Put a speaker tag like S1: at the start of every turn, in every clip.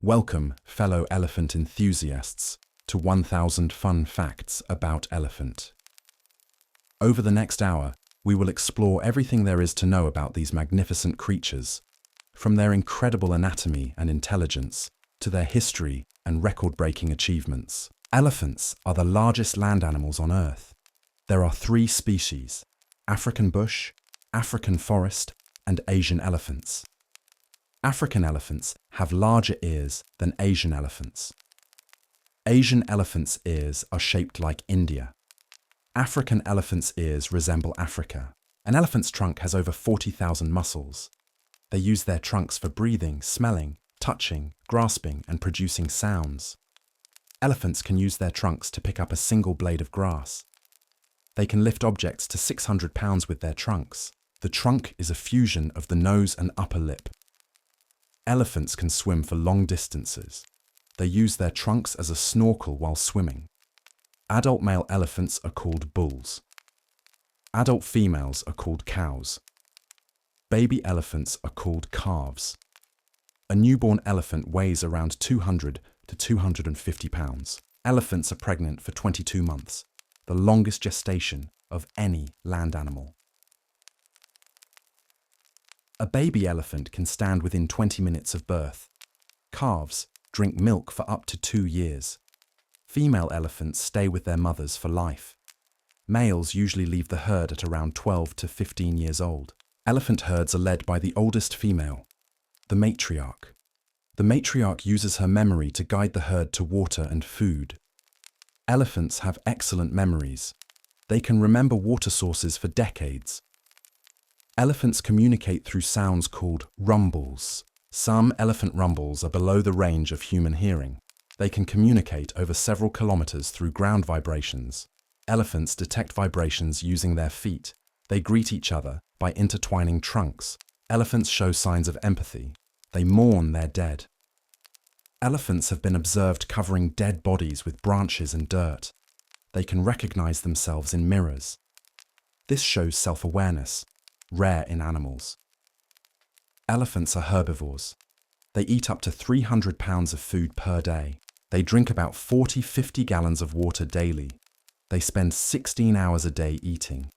S1: Welcome, fellow elephant enthusiasts, to 1000 Fun Facts About Elephant. Over the next hour, we will explore everything there is to know about these magnificent creatures, from their incredible anatomy and intelligence to their history and record-breaking achievements. Elephants are the largest land animals on Earth. There are 3 species: African bush, African forest, and Asian elephants. African elephants have larger ears than Asian elephants. Asian elephants' ears are shaped like India. African elephants' ears resemble Africa. An elephant's trunk has over 40,000 muscles. They use their trunks for breathing, smelling, touching, grasping, and producing sounds. Elephants can use their trunks to pick up a single blade of grass. They can lift objects to 600 pounds with their trunks. The trunk is a fusion of the nose and upper lip. Elephants can swim for long distances. They use their trunks as a snorkel while swimming. Adult male elephants are called bulls. Adult females are called cows. Baby elephants are called calves. A newborn elephant weighs around 200 to 250 pounds. Elephants are pregnant for 22 months, the longest gestation of any land animal. A baby elephant can stand within 20 minutes of birth. Calves drink milk for up to 2 years. Female elephants stay with their mothers for life. Males usually leave the herd at around 12 to 15 years old. Elephant herds are led by the oldest female, the matriarch. The matriarch uses her memory to guide the herd to water and food. Elephants have excellent memories. They can remember water sources for decades. Elephants communicate through sounds called rumbles. Some elephant rumbles are below the range of human hearing. They can communicate over several kilometers through ground vibrations. Elephants detect vibrations using their feet. They greet each other by intertwining trunks. Elephants show signs of empathy. They mourn their dead. Elephants have been observed covering dead bodies with branches and dirt. They can recognize themselves in mirrors. This shows self-awareness, rare in animals. Elephants are herbivores. They eat up to 300 pounds of food per day. They drink about 40-50 gallons of water daily. They spend 16 hours a day eating.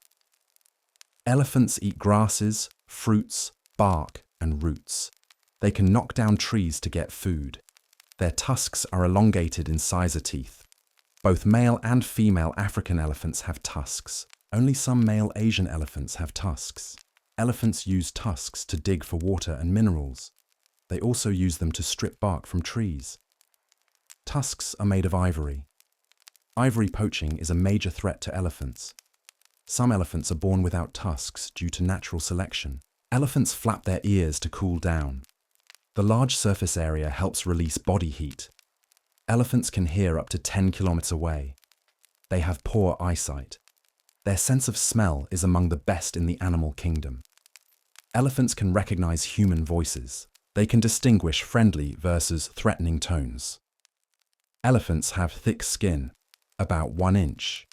S1: Elephants eat grasses, fruits, bark, and roots. They can knock down trees to get food. Their tusks are elongated incisor teeth. Both male and female African elephants have tusks. Only some male Asian elephants have tusks. Elephants use tusks to dig for water and minerals. They also use them to strip bark from trees. Tusks are made of ivory. Ivory poaching is a major threat to elephants. Some elephants are born without tusks due to natural selection. Elephants flap their ears to cool down. The large surface area helps release body heat. Elephants can hear up to 10 kilometers away. They have poor eyesight. Their sense of smell is among the best in the animal kingdom. Elephants can recognize human voices. They can distinguish friendly versus threatening tones. Elephants have thick skin, about 1 inch.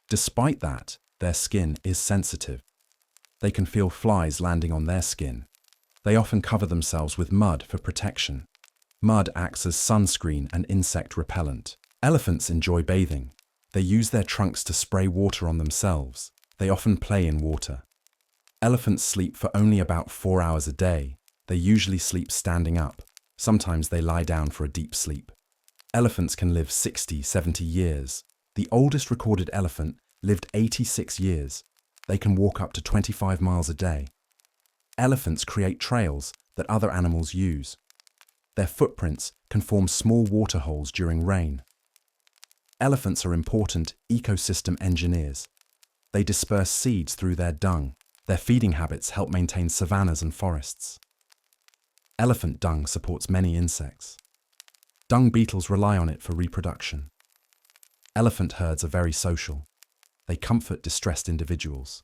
S1: Despite that, their skin is sensitive. They can feel flies landing on their skin. They often cover themselves with mud for protection. Mud acts as sunscreen and insect repellent. Elephants enjoy bathing. They use their trunks to spray water on themselves. They often play in water. Elephants sleep for only about 4 hours a day. They usually sleep standing up. Sometimes they lie down for a deep sleep. Elephants can live 60-70 years. The oldest recorded elephant lived 86 years. They can walk up to 25 miles a day. Elephants create trails that other animals use. Their footprints can form small water holes during rain. Elephants are important ecosystem engineers. They disperse seeds through their dung. Their feeding habits help maintain savannas and forests. Elephant dung supports many insects. Dung beetles rely on it for reproduction. Elephant herds are very social. They comfort distressed individuals.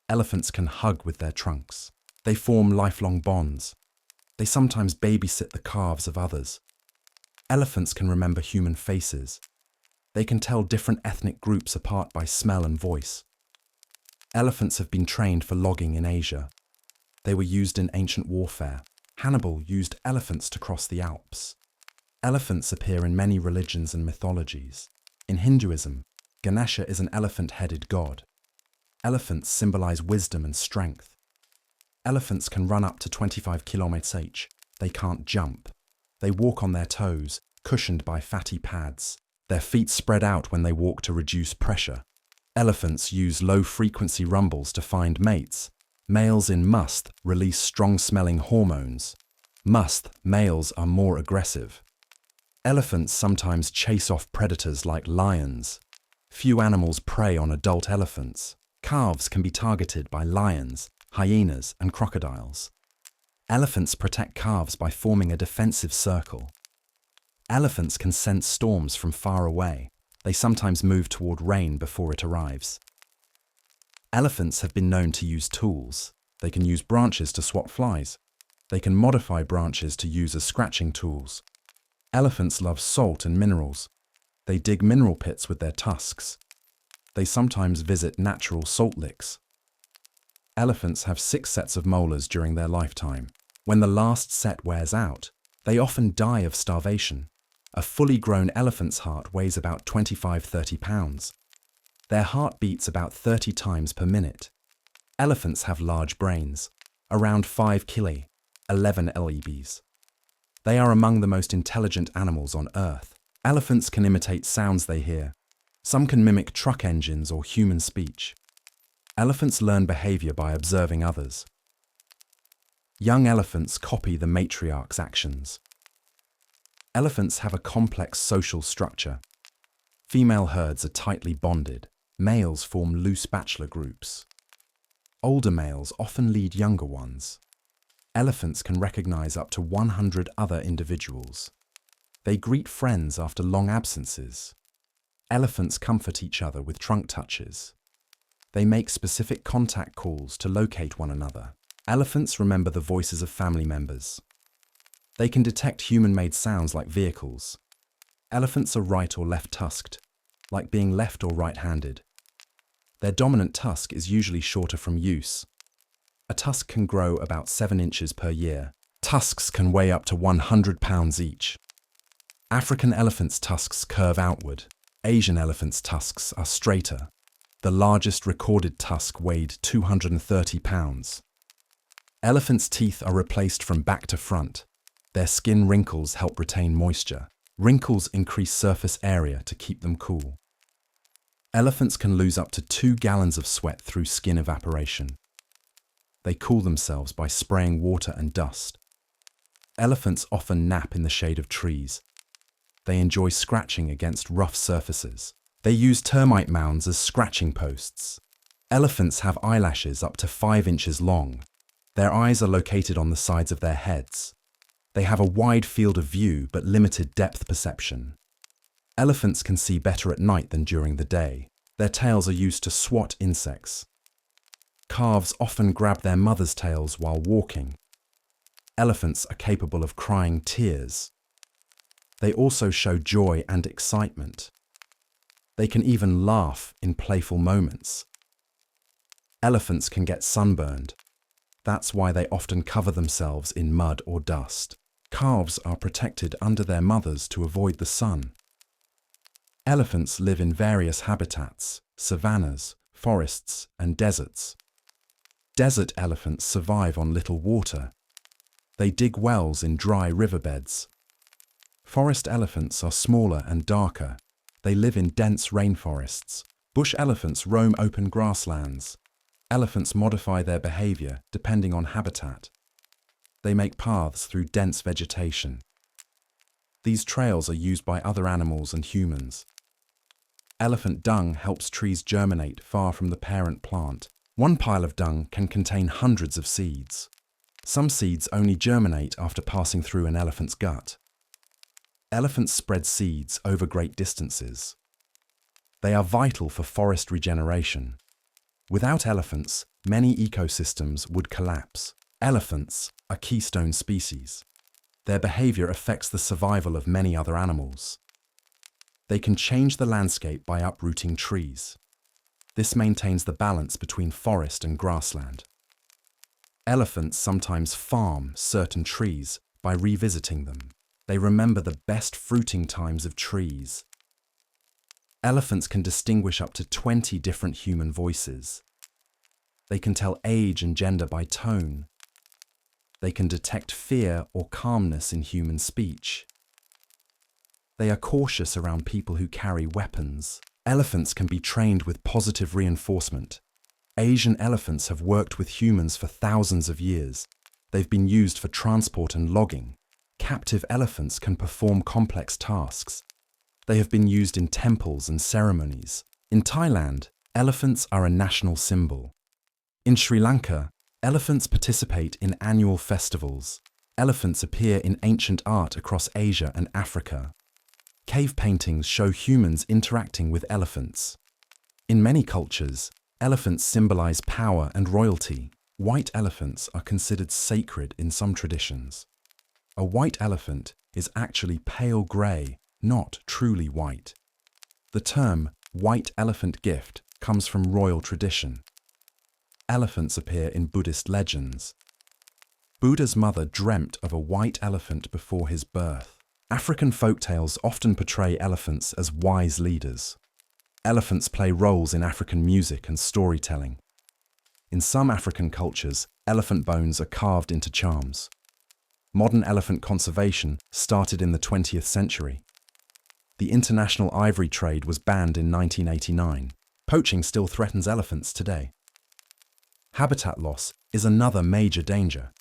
S1: Elephants can hug with their trunks. They form lifelong bonds. They sometimes babysit the calves of others. Elephants can remember human faces. They can tell different ethnic groups apart by smell and voice. Elephants have been trained for logging in Asia. They were used in ancient warfare. Hannibal used elephants to cross the Alps. Elephants appear in many religions and mythologies. In Hinduism, Ganesha is an elephant-headed god. Elephants symbolize wisdom and strength. Elephants can run up to 25 km/h. They can't jump. They walk on their toes, cushioned by fatty pads. Their feet spread out when they walk to reduce pressure. Elephants use low-frequency rumbles to find mates. Males in musth release strong-smelling hormones. Musth males are more aggressive. Elephants sometimes chase off predators like lions. Few animals prey on adult elephants. Calves can be targeted by lions, hyenas, and crocodiles. Elephants protect calves by forming a defensive circle. Elephants can sense storms from far away. They sometimes move toward rain before it arrives. Elephants have been known to use tools. They can use branches to swat flies. They can modify branches to use as scratching tools. Elephants love salt and minerals. They dig mineral pits with their tusks. They sometimes visit natural salt licks. Elephants have 6 sets of molars during their lifetime. When the last set wears out, they often die of starvation. A fully grown elephant's heart weighs about 25–30 pounds. Their heart beats about 30 times per minute. Elephants have large brains, around 5 kili, 11 lbs. They are among the most intelligent animals on Earth. Elephants can imitate sounds they hear. Some can mimic truck engines or human speech. Elephants learn behavior by observing others. Young elephants copy the matriarch's actions. Elephants have a complex social structure. Female herds are tightly bonded. Males form loose bachelor groups. Older males often lead younger ones. Elephants can recognize up to 100 other individuals. They greet friends after long absences. Elephants comfort each other with trunk touches. They make specific contact calls to locate one another. Elephants remember the voices of family members. They can detect human-made sounds like vehicles. Elephants are right or left-tusked, like being left or right-handed. Their dominant tusk is usually shorter from use. A tusk can grow about 7 inches per year. Tusks can weigh up to 100 pounds each. African elephants' tusks curve outward. Asian elephants' tusks are straighter. The largest recorded tusk weighed 230 pounds. Elephants' teeth are replaced from back to front. Their skin wrinkles help retain moisture. Wrinkles increase surface area to keep them cool. Elephants can lose up to 2 gallons of sweat through skin evaporation. They cool themselves by spraying water and dust. Elephants often nap in the shade of trees. They enjoy scratching against rough surfaces. They use termite mounds as scratching posts. Elephants have eyelashes up to 5 inches long. Their eyes are located on the sides of their heads. They have a wide field of view but limited depth perception. Elephants can see better at night than during the day. Their tails are used to swat insects. Calves often grab their mothers' tails while walking. Elephants are capable of crying tears. They also show joy and excitement. They can even laugh in playful moments. Elephants can get sunburned. That's why they often cover themselves in mud or dust. Calves are protected under their mothers to avoid the sun. Elephants live in various habitats, savannas, forests, and deserts. Desert elephants survive on little water. They dig wells in dry riverbeds. Forest elephants are smaller and darker. They live in dense rainforests. Bush elephants roam open grasslands. Elephants modify their behavior depending on habitat. They make paths through dense vegetation. These trails are used by other animals and humans. Elephant dung helps trees germinate far from the parent plant. One pile of dung can contain hundreds of seeds. Some seeds only germinate after passing through an elephant's gut. Elephants spread seeds over great distances. They are vital for forest regeneration. Without elephants, many ecosystems would collapse. Elephants are keystone species. Their behavior affects the survival of many other animals. They can change the landscape by uprooting trees. This maintains the balance between forest and grassland. Elephants sometimes farm certain trees by revisiting them. They remember the best fruiting times of trees. Elephants can distinguish up to 20 different human voices. They can tell age and gender by tone. They can detect fear or calmness in human speech. They are cautious around people who carry weapons. Elephants can be trained with positive reinforcement. Asian elephants have worked with humans for thousands of years. They've been used for transport and logging. Captive elephants can perform complex tasks. They have been used in temples and ceremonies. In Thailand, elephants are a national symbol. In Sri Lanka, elephants participate in annual festivals. Elephants appear in ancient art across Asia and Africa. Cave paintings show humans interacting with elephants. In many cultures, elephants symbolize power and royalty. White elephants are considered sacred in some traditions. A white elephant is actually pale grey, not truly white. The term white elephant gift comes from royal tradition. Elephants appear in Buddhist legends. Buddha's mother dreamt of a white elephant before his birth. African folktales often portray elephants as wise leaders. Elephants play roles in African music and storytelling. In some African cultures, elephant bones are carved into charms. Modern elephant conservation started in the 20th century. The international ivory trade was banned in 1989. Poaching still threatens elephants today. Habitat loss is another major danger.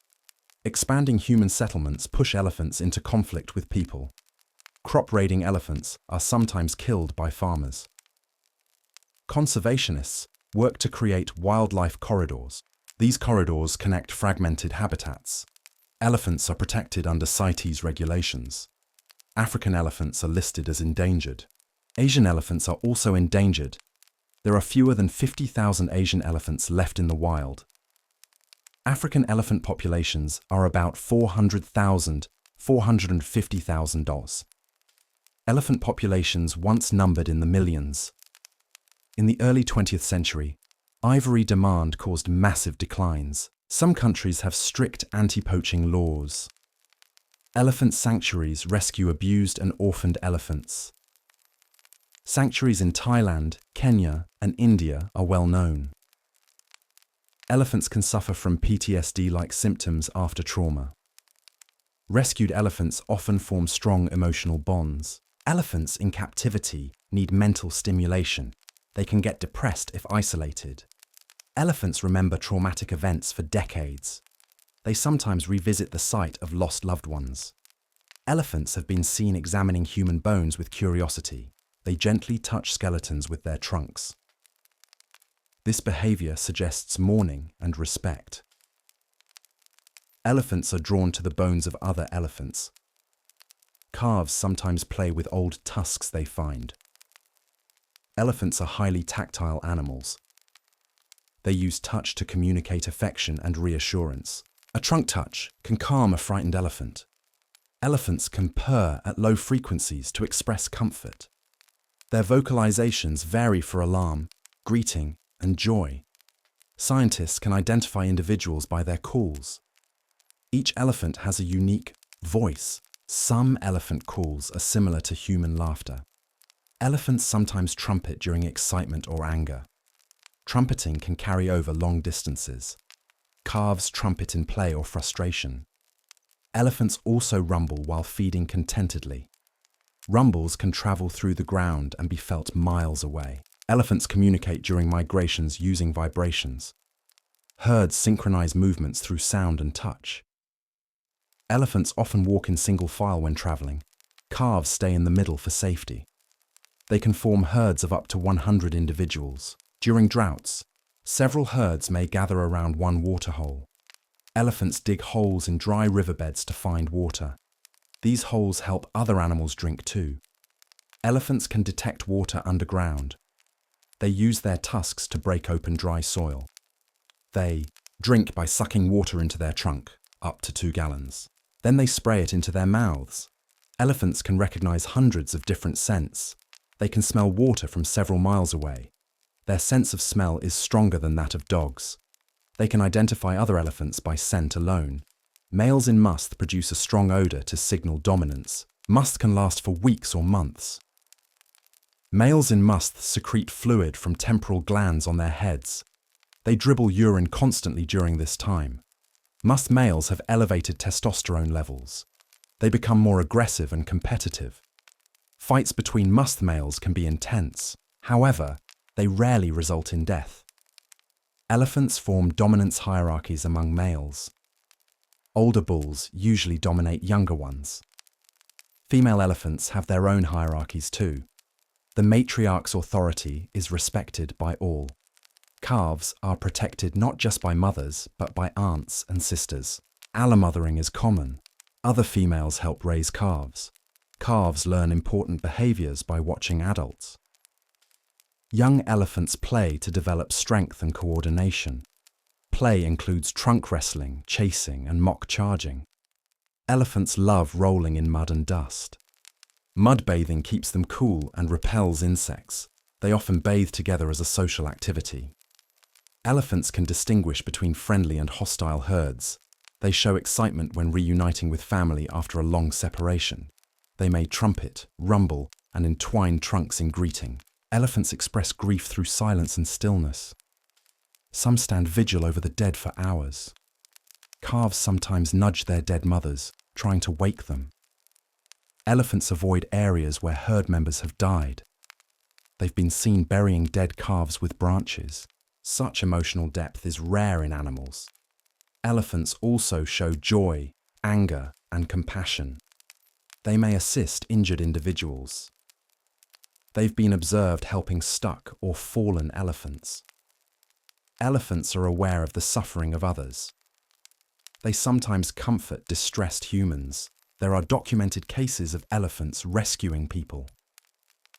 S1: Expanding human settlements push elephants into conflict with people. Crop-raiding elephants are sometimes killed by farmers. Conservationists work to create wildlife corridors. These corridors connect fragmented habitats. Elephants are protected under CITES regulations. African elephants are listed as endangered. Asian elephants are also endangered. There are fewer than 50,000 Asian elephants left in the wild. African elephant populations are about 400,000, 450,000. Elephant populations once numbered in the millions. In the early 20th century, ivory demand caused massive declines. Some countries have strict anti-poaching laws. Elephant sanctuaries rescue abused and orphaned elephants. Sanctuaries in Thailand, Kenya, and India are well known. Elephants can suffer from PTSD-like symptoms after trauma. Rescued elephants often form strong emotional bonds. Elephants in captivity need mental stimulation. They can get depressed if isolated. Elephants remember traumatic events for decades. They sometimes revisit the site of lost loved ones. Elephants have been seen examining human bones with curiosity. They gently touch skeletons with their trunks. This behavior suggests mourning and respect. Elephants are drawn to the bones of other elephants. Calves sometimes play with old tusks they find. Elephants are highly tactile animals. They use touch to communicate affection and reassurance. A trunk touch can calm a frightened elephant. Elephants can purr at low frequencies to express comfort. Their vocalizations vary for alarm, greeting, and joy. Scientists can identify individuals by their calls. Each elephant has a unique voice. Some elephant calls are similar to human laughter. Elephants sometimes trumpet during excitement or anger. Trumpeting can carry over long distances. Calves trumpet in play or frustration. Elephants also rumble while feeding contentedly. Rumbles can travel through the ground and be felt miles away. Elephants communicate during migrations using vibrations. Herds synchronize movements through sound and touch. Elephants often walk in single file when traveling. Calves stay in the middle for safety. They can form herds of up to 100 individuals. During droughts, several herds may gather around one waterhole. Elephants dig holes in dry riverbeds to find water. These holes help other animals drink too. Elephants can detect water underground. They use their tusks to break open dry soil. They drink by sucking water into their trunk, up to 2 gallons. Then they spray it into their mouths. Elephants can recognize hundreds of different scents. They can smell water from several miles away. Their sense of smell is stronger than that of dogs. They can identify other elephants by scent alone. Males in musth produce a strong odor to signal dominance. Musth can last for weeks or months. Males in musth secrete fluid from temporal glands on their heads. They dribble urine constantly during this time. Musth males have elevated testosterone levels. They become more aggressive and competitive. Fights between musth males can be intense. However, they rarely result in death. Elephants form dominance hierarchies among males. Older bulls usually dominate younger ones. Female elephants have their own hierarchies too. The matriarch's authority is respected by all. Calves are protected not just by mothers, but by aunts and sisters. Allomothering is common. Other females help raise calves. Calves learn important behaviors by watching adults. Young elephants play to develop strength and coordination. Play includes trunk wrestling, chasing, and mock charging. Elephants love rolling in mud and dust. Mud bathing keeps them cool and repels insects. They often bathe together as a social activity. Elephants can distinguish between friendly and hostile herds. They show excitement when reuniting with family after a long separation. They may trumpet, rumble, and entwine trunks in greeting. Elephants express grief through silence and stillness. Some stand vigil over the dead for hours. Calves sometimes nudge their dead mothers, trying to wake them. Elephants avoid areas where herd members have died. They've been seen burying dead calves with branches. Such emotional depth is rare in animals. Elephants also show joy, anger, and compassion. They may assist injured individuals. They've been observed helping stuck or fallen elephants. Elephants are aware of the suffering of others. They sometimes comfort distressed humans. There are documented cases of elephants rescuing people.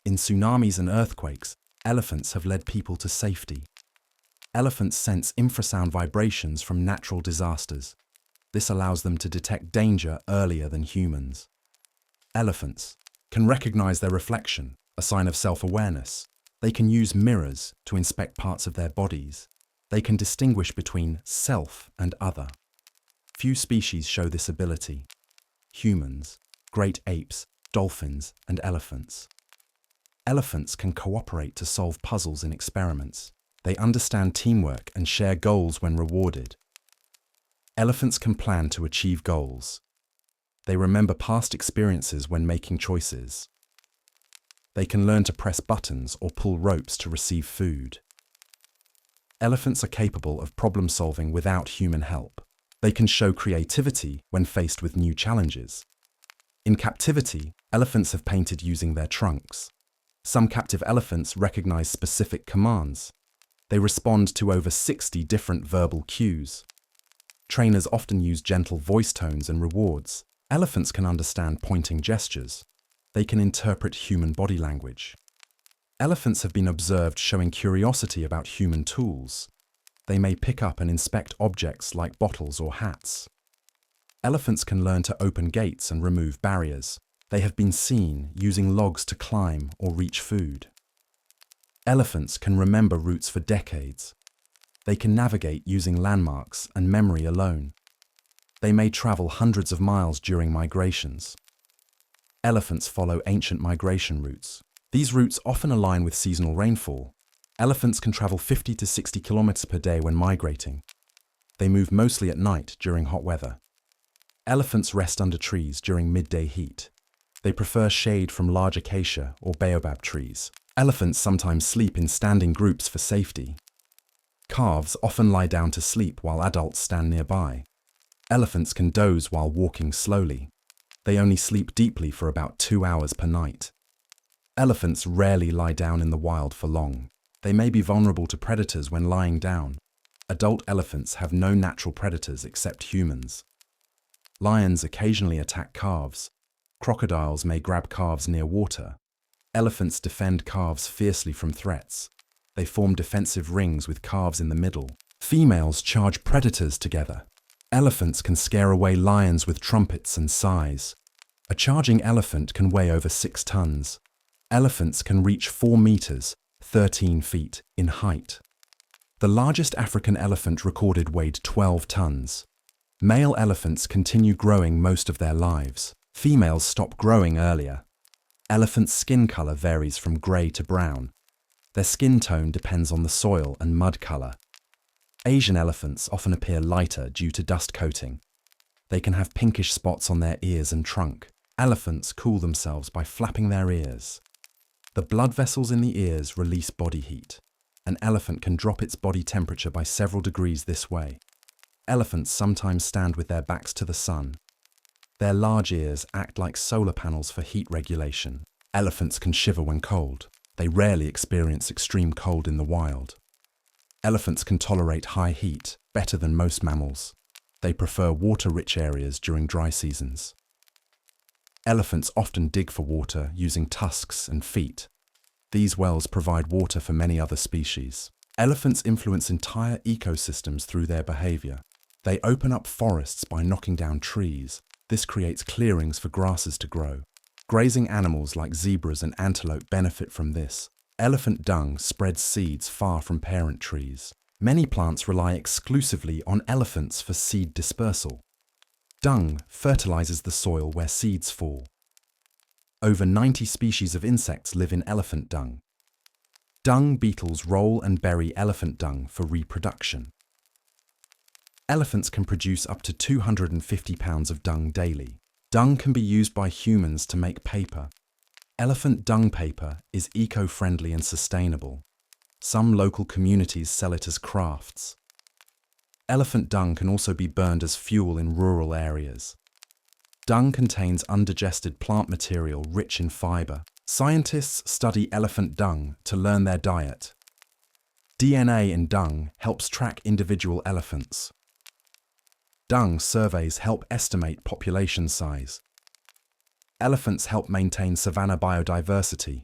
S1: In tsunamis and earthquakes, elephants have led people to safety. Elephants sense infrasound vibrations from natural disasters. This allows them to detect danger earlier than humans. Elephants can recognize their reflection, a sign of self-awareness. They can use mirrors to inspect parts of their bodies. They can distinguish between self and other. Few species show this ability. Humans, great apes, dolphins, and elephants. Elephants can cooperate to solve puzzles in experiments. They understand teamwork and share goals when rewarded. Elephants can plan to achieve goals. They remember past experiences when making choices. They can learn to press buttons or pull ropes to receive food. Elephants are capable of problem solving without human help. They can show creativity when faced with new challenges. In captivity, elephants have painted using their trunks. Some captive elephants recognize specific commands. They respond to over 60 different verbal cues. Trainers often use gentle voice tones and rewards. Elephants can understand pointing gestures. They can interpret human body language. Elephants have been observed showing curiosity about human tools. They may pick up and inspect objects like bottles or hats. Elephants can learn to open gates and remove barriers. They have been seen using logs to climb or reach food. Elephants can remember routes for decades. They can navigate using landmarks and memory alone. They may travel hundreds of miles during migrations. Elephants follow ancient migration routes. These routes often align with seasonal rainfall. Elephants can travel 50 to 60 kilometers per day when migrating. They move mostly at night during hot weather. Elephants rest under trees during midday heat. They prefer shade from large acacia or baobab trees. Elephants sometimes sleep in standing groups for safety. Calves often lie down to sleep while adults stand nearby. Elephants can doze while walking slowly. They only sleep deeply for about 2 hours per night. Elephants rarely lie down in the wild for long. They may be vulnerable to predators when lying down. Adult elephants have no natural predators except humans. Lions occasionally attack calves. Crocodiles may grab calves near water. Elephants defend calves fiercely from threats. They form defensive rings with calves in the middle. Females charge predators together. Elephants can scare away lions with trumpets and sighs. A charging elephant can weigh over 6 tons. Elephants can reach 4 meters, 13 feet, in height. The largest African elephant recorded weighed 12 tons. Male elephants continue growing most of their lives. Females stop growing earlier. Elephants' skin color varies from gray to brown. Their skin tone depends on the soil and mud color. Asian elephants often appear lighter due to dust coating. They can have pinkish spots on their ears and trunk. Elephants cool themselves by flapping their ears. The blood vessels in the ears release body heat. An elephant can drop its body temperature by several degrees this way. Elephants sometimes stand with their backs to the sun. Their large ears act like solar panels for heat regulation. Elephants can shiver when cold. They rarely experience extreme cold in the wild. Elephants can tolerate high heat better than most mammals. They prefer water-rich areas during dry seasons. Elephants often dig for water using tusks and feet. These wells provide water for many other species. Elephants influence entire ecosystems through their behavior. They open up forests by knocking down trees. This creates clearings for grasses to grow. Grazing animals like zebras and antelope benefit from this. Elephant dung spreads seeds far from parent trees. Many plants rely exclusively on elephants for seed dispersal. Dung fertilizes the soil where seeds fall. Over 90 species of insects live in elephant dung. Dung beetles roll and bury elephant dung for reproduction. Elephants can produce up to 250 pounds of dung daily. Dung can be used by humans to make paper. Elephant dung paper is eco-friendly and sustainable. Some local communities sell it as crafts. Elephant dung can also be burned as fuel in rural areas. Dung contains undigested plant material rich in fiber. Scientists study elephant dung to learn their diet. DNA in dung helps track individual elephants. Dung surveys help estimate population size. Elephants help maintain savanna biodiversity.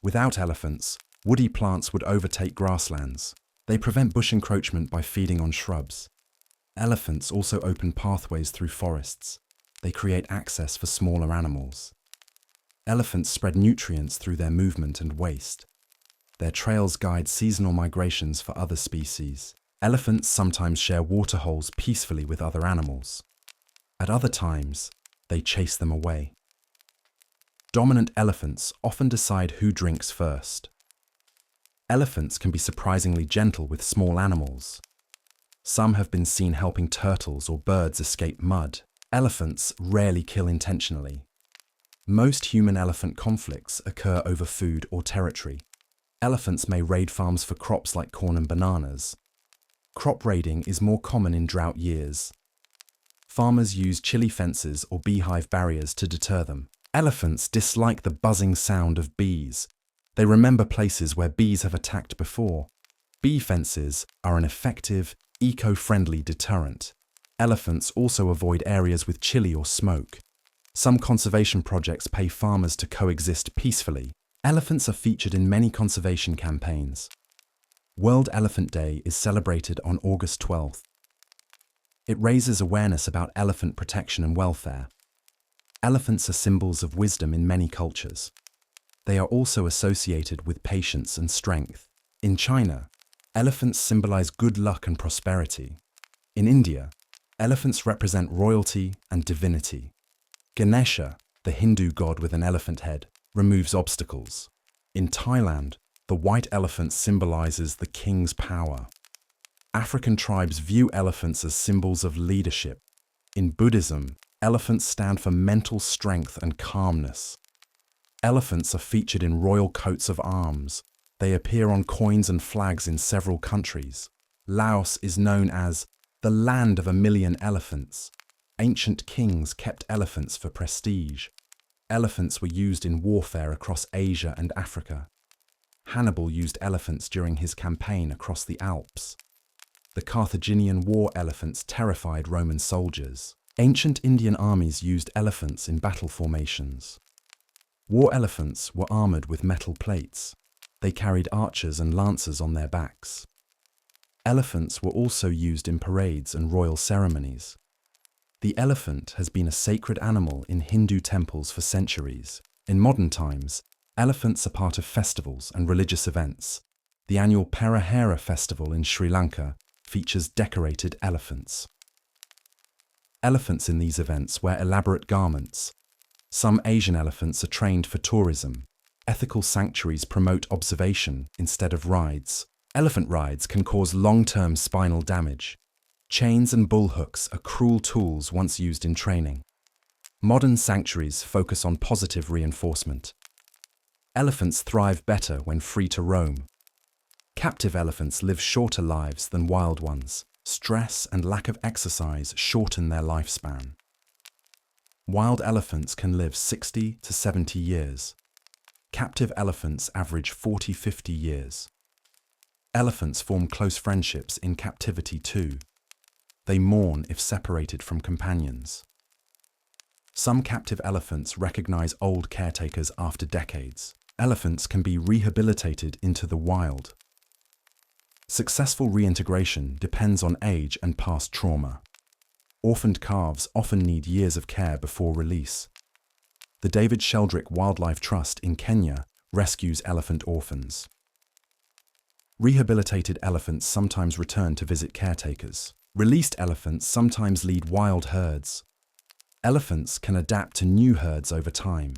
S1: Without elephants, woody plants would overtake grasslands. They prevent bush encroachment by feeding on shrubs. Elephants also open pathways through forests. They create access for smaller animals. Elephants spread nutrients through their movement and waste. Their trails guide seasonal migrations for other species. Elephants sometimes share water holes peacefully with other animals. At other times, they chase them away. Dominant elephants often decide who drinks first. Elephants can be surprisingly gentle with small animals. Some have been seen helping turtles or birds escape mud. Elephants rarely kill intentionally. Most human-elephant conflicts occur over food or territory. Elephants may raid farms for crops like corn and bananas. Crop raiding is more common in drought years. Farmers use chili fences or beehive barriers to deter them. Elephants dislike the buzzing sound of bees. They remember places where bees have attacked before. Bee fences are an effective, eco-friendly deterrent. Elephants also avoid areas with chili or smoke. Some conservation projects pay farmers to coexist peacefully. Elephants are featured in many conservation campaigns. World Elephant Day is celebrated on August 12th. It raises awareness about elephant protection and welfare. Elephants are symbols of wisdom in many cultures. They are also associated with patience and strength. In China, elephants symbolize good luck and prosperity. In India, elephants represent royalty and divinity. Ganesha, the Hindu god with an elephant head, removes obstacles. In Thailand, the white elephant symbolizes the king's power. African tribes view elephants as symbols of leadership. In Buddhism, elephants stand for mental strength and calmness. Elephants are featured in royal coats of arms. They appear on coins and flags in several countries. Laos is known as the land of 1,000,000 elephants. Ancient kings kept elephants for prestige. Elephants were used in warfare across Asia and Africa. Hannibal used elephants during his campaign across the Alps. The Carthaginian war elephants terrified Roman soldiers. Ancient Indian armies used elephants in battle formations. War elephants were armored with metal plates. They carried archers and lancers on their backs. Elephants were also used in parades and royal ceremonies. The elephant has been a sacred animal in Hindu temples for centuries. In modern times, elephants are part of festivals and religious events. The annual Perahera festival in Sri Lanka features decorated elephants. Elephants in these events wear elaborate garments. Some Asian elephants are trained for tourism. Ethical sanctuaries promote observation instead of rides. Elephant rides can cause long-term spinal damage. Chains and bullhooks are cruel tools once used in training. Modern sanctuaries focus on positive reinforcement. Elephants thrive better when free to roam. Captive elephants live shorter lives than wild ones. Stress and lack of exercise shorten their lifespan. Wild elephants can live 60 to 70 years. Captive elephants average 40-50 years. Elephants form close friendships in captivity too. They mourn if separated from companions. Some captive elephants recognize old caretakers after decades. Elephants can be rehabilitated into the wild. Successful reintegration depends on age and past trauma. Orphaned calves often need years of care before release. The David Sheldrick Wildlife Trust in Kenya rescues elephant orphans. Rehabilitated elephants sometimes return to visit caretakers. Released elephants sometimes lead wild herds. Elephants can adapt to new herds over time.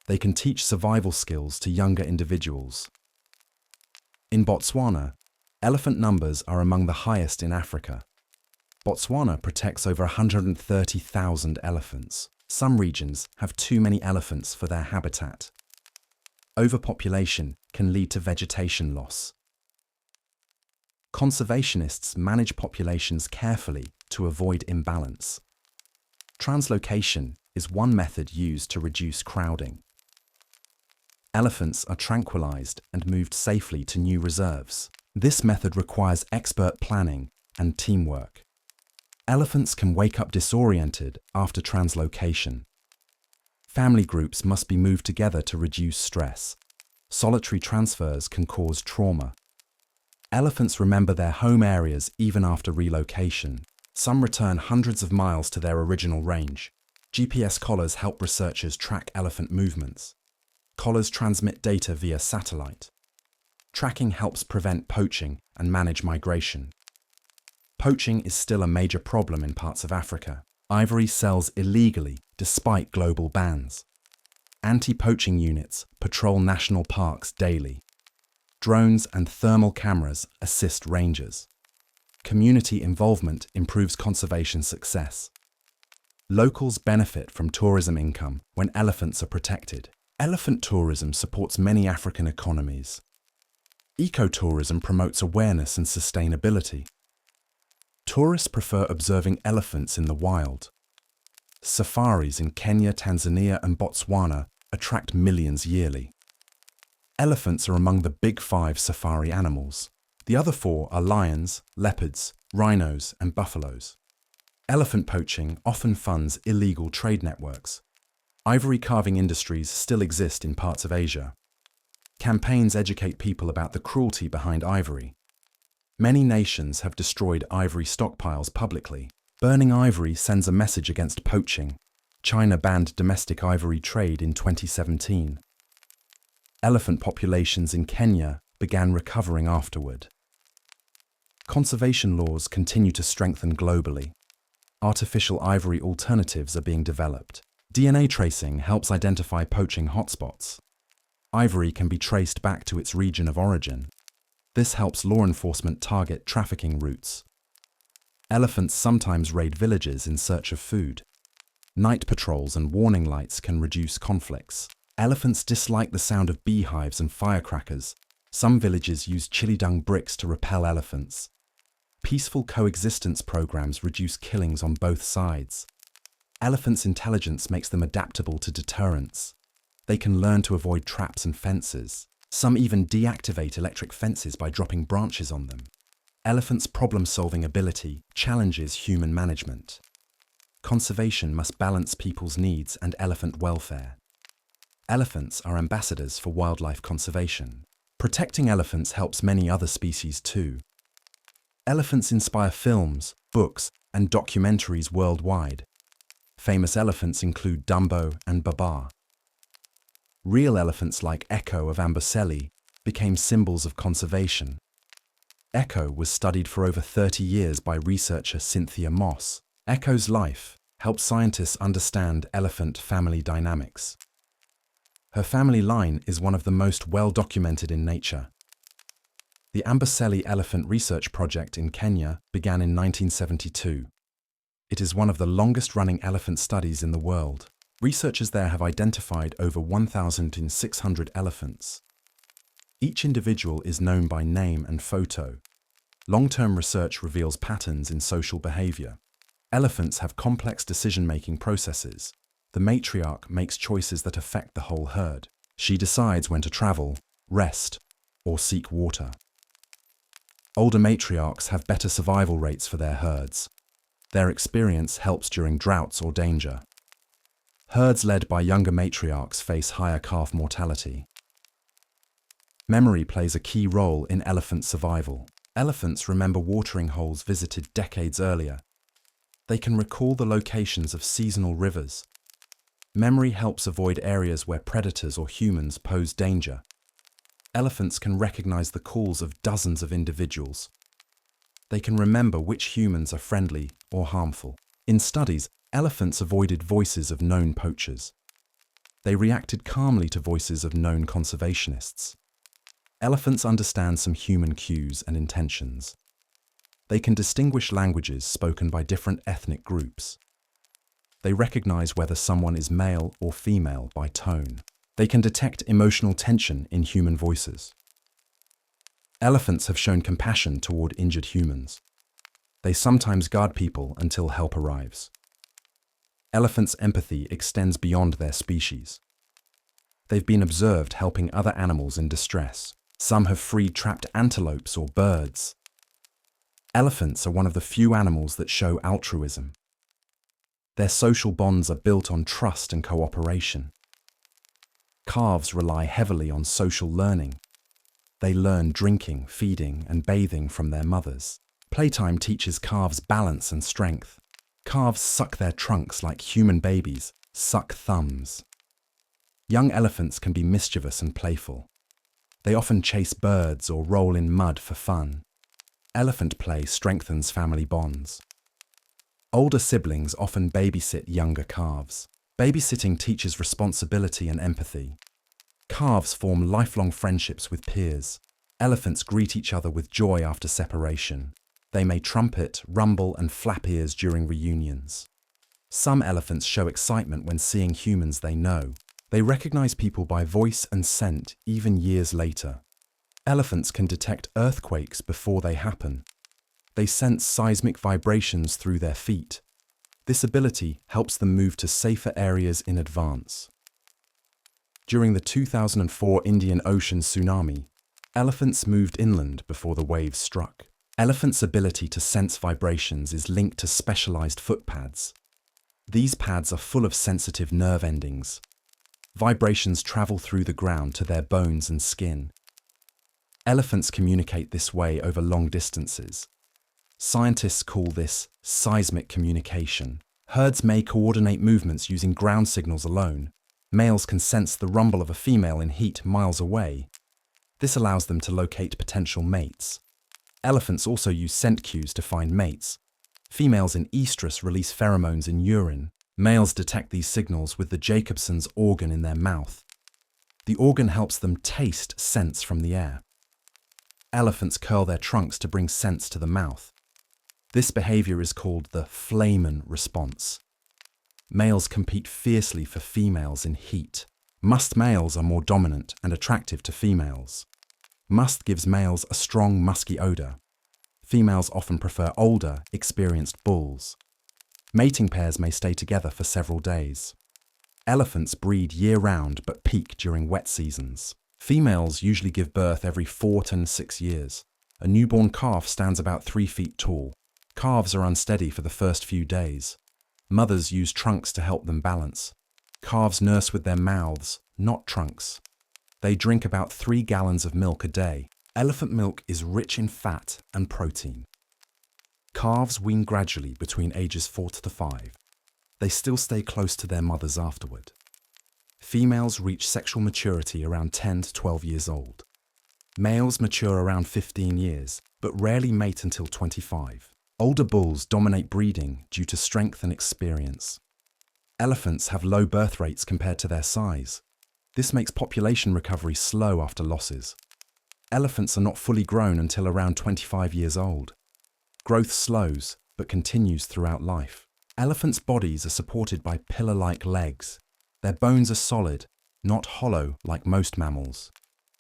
S1: They can teach survival skills to younger individuals. In Botswana, elephant numbers are among the highest in Africa. Botswana protects over 130,000 elephants. Some regions have too many elephants for their habitat. Overpopulation can lead to vegetation loss. Conservationists manage populations carefully to avoid imbalance. Translocation is one method used to reduce crowding. Elephants are tranquilized and moved safely to new reserves. This method requires expert planning and teamwork. Elephants can wake up disoriented after translocation. Family groups must be moved together to reduce stress. Solitary transfers can cause trauma. Elephants remember their home areas even after relocation. Some return hundreds of miles to their original range. GPS collars help researchers track elephant movements. Collars transmit data via satellite. Tracking helps prevent poaching and manage migration. Poaching is still a major problem in parts of Africa. Ivory sells illegally despite global bans. Anti-poaching units patrol national parks daily. Drones and thermal cameras assist rangers. Community involvement improves conservation success. Locals benefit from tourism income when elephants are protected. Elephant tourism supports many African economies. Ecotourism promotes awareness and sustainability. Tourists prefer observing elephants in the wild. Safaris in Kenya, Tanzania, and Botswana attract millions yearly. Elephants are among the big 5 safari animals. The other 4 are lions, leopards, rhinos, and buffaloes. Elephant poaching often funds illegal trade networks. Ivory carving industries still exist in parts of Asia. Campaigns educate people about the cruelty behind ivory. Many nations have destroyed ivory stockpiles publicly. Burning ivory sends a message against poaching. China banned domestic ivory trade in 2017. Elephant populations in Kenya began recovering afterward. Conservation laws continue to strengthen globally. Artificial ivory alternatives are being developed. DNA tracing helps identify poaching hotspots. Ivory can be traced back to its region of origin. This helps law enforcement target trafficking routes. Elephants sometimes raid villages in search of food. Night patrols and warning lights can reduce conflicts. Elephants dislike the sound of beehives and firecrackers. Some villages use chili dung bricks to repel elephants. Peaceful coexistence programs reduce killings on both sides. Elephants' intelligence makes them adaptable to deterrence. They can learn to avoid traps and fences. Some even deactivate electric fences by dropping branches on them. Elephants' problem-solving ability challenges human management. Conservation must balance people's needs and elephant welfare. Elephants are ambassadors for wildlife conservation. Protecting elephants helps many other species too. Elephants inspire films, books, and documentaries worldwide. Famous elephants include Dumbo and Babar. Real elephants like Echo of Amboseli became symbols of conservation. Echo was studied for over 30 years by researcher Cynthia Moss. Echo's life helped scientists understand elephant family dynamics. Her family line is one of the most well-documented in nature. The Amboseli Elephant Research Project in Kenya began in 1972. It is one of the longest-running elephant studies in the world. Researchers there have identified over 1,600 elephants. Each individual is known by name and photo. Long-term research reveals patterns in social behavior. Elephants have complex decision-making processes. The matriarch makes choices that affect the whole herd. She decides when to travel, rest, or seek water. Older matriarchs have better survival rates for their herds. Their experience helps during droughts or danger. Herds led by younger matriarchs face higher calf mortality. Memory plays a key role in elephant survival. Elephants remember watering holes visited decades earlier. They can recall the locations of seasonal rivers. Memory helps avoid areas where predators or humans pose danger. Elephants can recognize the calls of dozens of individuals. They can remember which humans are friendly or harmful. In studies, elephants avoided voices of known poachers. They reacted calmly to voices of known conservationists. Elephants understand some human cues and intentions. They can distinguish languages spoken by different ethnic groups. They recognize whether someone is male or female by tone. They can detect emotional tension in human voices. Elephants have shown compassion toward injured humans. They sometimes guard people until help arrives. Elephants' empathy extends beyond their species. They've been observed helping other animals in distress. Some have freed trapped antelopes or birds. Elephants are one of the few animals that show altruism. Their social bonds are built on trust and cooperation. Calves rely heavily on social learning. They learn drinking, feeding, and bathing from their mothers. Playtime teaches calves balance and strength. Calves suck their trunks like human babies, suck thumbs. Young elephants can be mischievous and playful. They often chase birds or roll in mud for fun. Elephant play strengthens family bonds. Older siblings often babysit younger calves. Babysitting teaches responsibility and empathy. Calves form lifelong friendships with peers. Elephants greet each other with joy after separation. They may trumpet, rumble, and flap ears during reunions. Some elephants show excitement when seeing humans they know. They recognize people by voice and scent even years later. Elephants can detect earthquakes before they happen. They sense seismic vibrations through their feet. This ability helps them move to safer areas in advance. During the 2004 Indian Ocean tsunami, elephants moved inland before the waves struck. Elephants' ability to sense vibrations is linked to specialized foot pads. These pads are full of sensitive nerve endings. Vibrations travel through the ground to their bones and skin. Elephants communicate this way over long distances. Scientists call this seismic communication. Herds may coordinate movements using ground signals alone. Males can sense the rumble of a female in heat miles away. This allows them to locate potential mates. Elephants also use scent cues to find mates. Females in estrus release pheromones in urine. Males detect these signals with the Jacobson's organ in their mouth. The organ helps them taste scents from the air. Elephants curl their trunks to bring scents to the mouth. This behavior is called the flamen response. Males compete fiercely for females in heat. Musk males are more dominant and attractive to females. Musk gives males a strong, musky odor. Females often prefer older, experienced bulls. Mating pairs may stay together for several days. Elephants breed year-round but peak during wet seasons. Females usually give birth every 4 to 6 years. A newborn calf stands about 3 feet tall. Calves are unsteady for the first few days. Mothers use trunks to help them balance. Calves nurse with their mouths, not trunks. They drink about 3 gallons of milk a day. Elephant milk is rich in fat and protein. Calves wean gradually between ages 4 to 5. They still stay close to their mothers afterward. Females reach sexual maturity around 10 to 12 years old. Males mature around 15 years, but rarely mate until 25. Older bulls dominate breeding due to strength and experience. Elephants have low birth rates compared to their size. This makes population recovery slow after losses. Elephants are not fully grown until around 25 years old. Growth slows, but continues throughout life. Elephants' bodies are supported by pillar-like legs. Their bones are solid, not hollow like most mammals.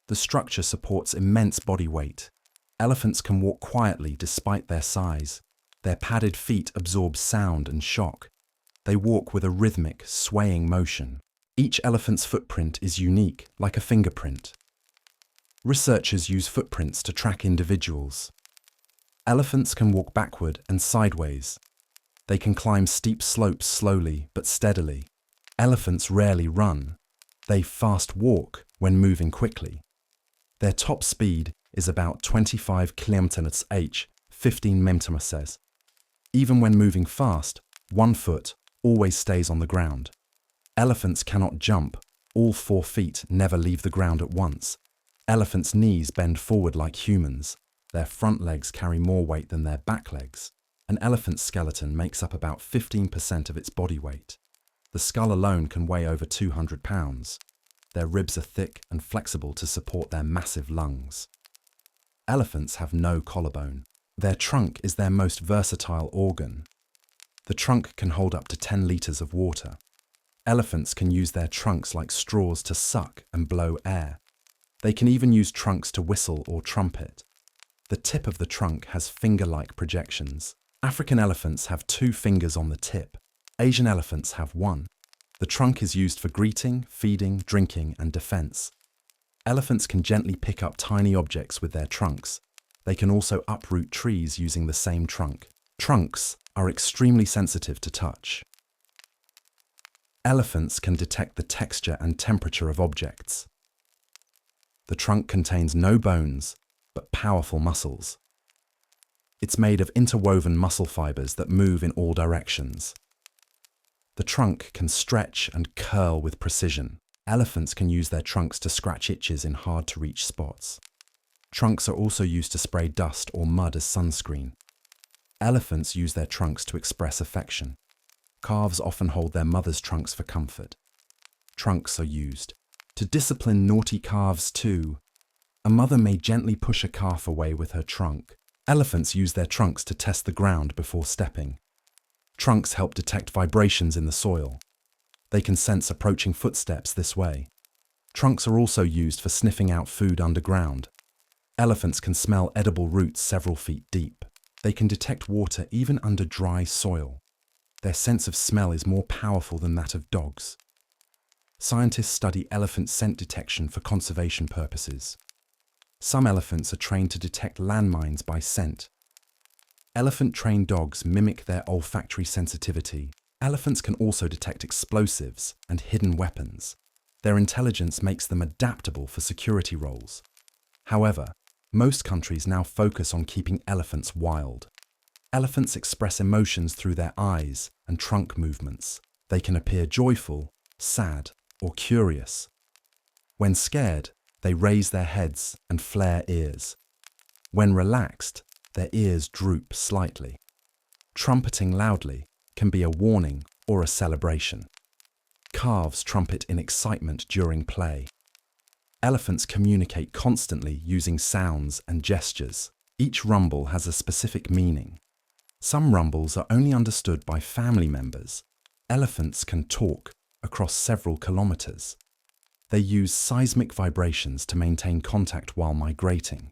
S1: The structure supports immense body weight. Elephants can walk quietly despite their size. Their padded feet absorb sound and shock. They walk with a rhythmic, swaying motion. Each elephant's footprint is unique, like a fingerprint. Researchers use footprints to track individuals. Elephants can walk backward and sideways. They can climb steep slopes slowly but steadily. Elephants rarely run. They fast walk when moving quickly. Their top speed is about 25 km/h, 15 mph. Even when moving fast, one foot always stays on the ground. Elephants cannot jump. All 4 feet never leave the ground at once. Elephants' knees bend forward like humans. Their front legs carry more weight than their back legs. An elephant's skeleton makes up about 15% of its body weight. The skull alone can weigh over 200 pounds. Their ribs are thick and flexible to support their massive lungs. Elephants have no collarbone. Their trunk is their most versatile organ. The trunk can hold up to 10 litres of water. Elephants can use their trunks like straws to suck and blow air. They can even use trunks to whistle or trumpet. The tip of the trunk has finger-like projections. African elephants have 2 fingers on the tip. Asian elephants have 1. The trunk is used for greeting, feeding, drinking, and defense. Elephants can gently pick up tiny objects with their trunks. They can also uproot trees using the same trunk. Trunks are extremely sensitive to touch. Elephants can detect the texture and temperature of objects. The trunk contains no bones, but powerful muscles. It's made of interwoven muscle fibers that move in all directions. The trunk can stretch and curl with precision. Elephants can use their trunks to scratch itches in hard-to-reach spots. Trunks are also used to spray dust or mud as sunscreen. Elephants use their trunks to express affection. Calves often hold their mother's trunks for comfort. Trunks are used to discipline naughty calves too. A mother may gently push a calf away with her trunk. Elephants use their trunks to test the ground before stepping. Trunks help detect vibrations in the soil. They can sense approaching footsteps this way. Trunks are also used for sniffing out food underground. Elephants can smell edible roots several feet deep. They can detect water even under dry soil. Their sense of smell is more powerful than that of dogs. Scientists study elephant scent detection for conservation purposes. Some elephants are trained to detect landmines by scent. Elephant-trained dogs mimic their olfactory sensitivity. Elephants can also detect explosives and hidden weapons. Their intelligence makes them adaptable for security roles. However, most countries now focus on keeping elephants wild. Elephants express emotions through their eyes and trunk movements. They can appear joyful, sad, or curious. When scared, they raise their heads and flare ears. When relaxed, their ears droop slightly. Trumpeting loudly can be a warning or a celebration. Calves trumpet in excitement during play. Elephants communicate constantly using sounds and gestures. Each rumble has a specific meaning. Some rumbles are only understood by family members. Elephants can talk across several kilometers. They use seismic vibrations to maintain contact while migrating.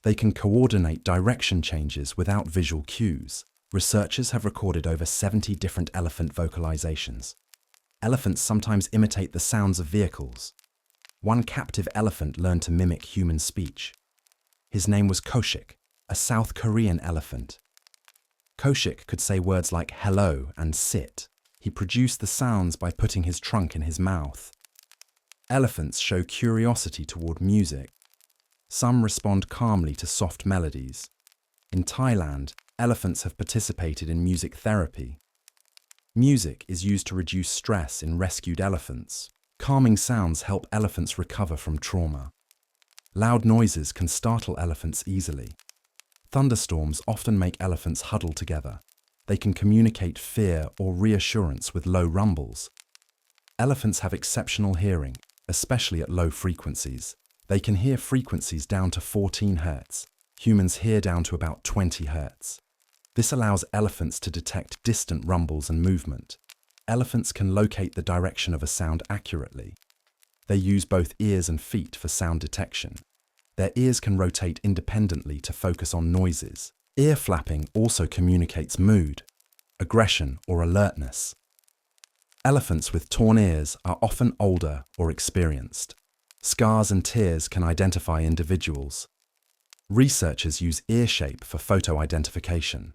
S1: They can coordinate direction changes without visual cues. Researchers have recorded over 70 different elephant vocalizations. Elephants sometimes imitate the sounds of vehicles. One captive elephant learned to mimic human speech. His name was Koshik, a South Korean elephant. Koshik could say words like hello and sit. He produced the sounds by putting his trunk in his mouth. Elephants show curiosity toward music. Some respond calmly to soft melodies. In Thailand, elephants have participated in music therapy. Music is used to reduce stress in rescued elephants. Calming sounds help elephants recover from trauma. Loud noises can startle elephants easily. Thunderstorms often make elephants huddle together. They can communicate fear or reassurance with low rumbles. Elephants have exceptional hearing, especially at low frequencies. They can hear frequencies down to 14 Hz. Humans hear down to about 20 Hz. This allows elephants to detect distant rumbles and movement. Elephants can locate the direction of a sound accurately. They use both ears and feet for sound detection. Their ears can rotate independently to focus on noises. Ear flapping also communicates mood, aggression, or alertness. Elephants with torn ears are often older or experienced. Scars and tears can identify individuals. Researchers use ear shape for photo identification.